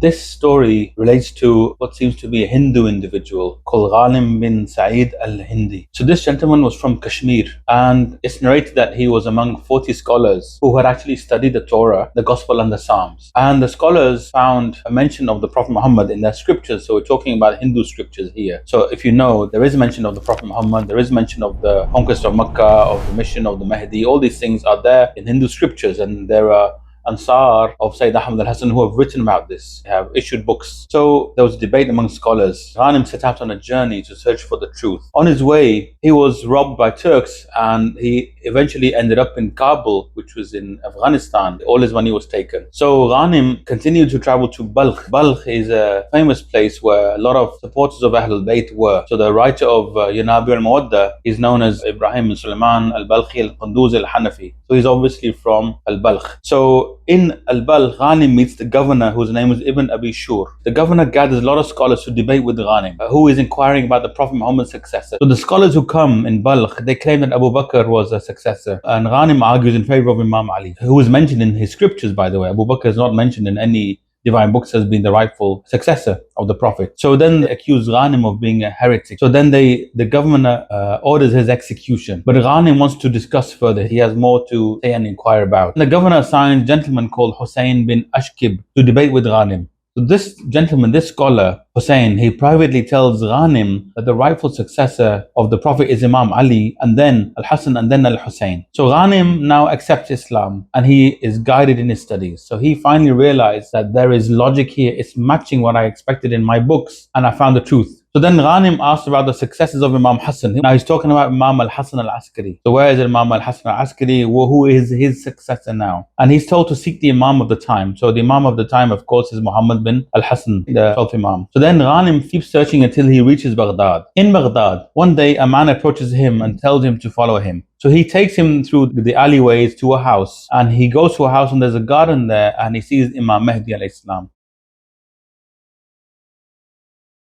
This story relates to what seems to be a Hindu individual called Ghanim bin Saeed al-Hindi. So this gentleman was from Kashmir, and it's narrated that he was among 40 scholars who had actually studied the Torah, the Gospel and the Psalms. And the scholars found a mention of the Prophet Muhammad in their scriptures. So we're talking about Hindu scriptures here. So if you know, there is mention of the Prophet Muhammad, there is mention of the conquest of Makkah, of the mission of the Mahdi. All these things are there in Hindu scriptures, and there are Ansar of Sayyid Ahmad al-Hasan who have written about this, have issued books. So there was a debate among scholars. Ghanim set out on a journey to search for the truth. On his way, he was robbed by Turks, and he eventually ended up in Kabul, which was in Afghanistan. All his money was taken. So Ghanim continued to travel to Balkh. Balkh is a famous place where a lot of supporters of Ahlulbayt were. So the writer of Yanabi al-Mawadda is known as Ibrahim bin Sulaiman al-Balkhi al-Qunduzi al-Hanafi. So he's obviously from al-Balkh. So in al-Balkh, Ghanim meets the governor, whose name is Ibn Abi Shur. The governor gathers a lot of scholars to debate with Ghanim, who is inquiring about the Prophet Muhammad's successor. So the scholars who come in Balkh, they claim that Abu Bakr was a successor, and Ghanim argues in favor of Imam Ali, who is mentioned in his scriptures, by the way. Abu Bakr is not mentioned in any divine books as being the rightful successor of the Prophet. So then they accuse Ghanim of being a heretic. So then the governor orders his execution. But Ghanim wants to discuss further. He has more to say and inquire about. And the governor assigns a gentleman called Hussein bin Ashkib to debate with Ghanim. So this gentleman, this scholar, Hussein, he privately tells Ghanim that the rightful successor of the Prophet is Imam Ali, and then Al-Hasan, and then Al-Hussein. So Ghanim now accepts Islam, and he is guided in his studies. So he finally realized that there is logic here. It's matching what I expected in my books, and I found the truth. So then Ghanim asked about the successors of Imam Hassan. Now he's talking about Imam al-Hasan al-Askari. So where is Imam al-Hasan al-Askari? Who is his successor now? And he's told to seek the Imam of the time. So the Imam of the time, of course, is Muhammad bin al-Hasan, the 12th Imam. So then Ghanim keeps searching until he reaches Baghdad. In Baghdad, one day a man approaches him and tells him to follow him. So he takes him through the alleyways to a house, and he goes to a house and there's a garden there, and he sees Imam Mahdi alayhi salam.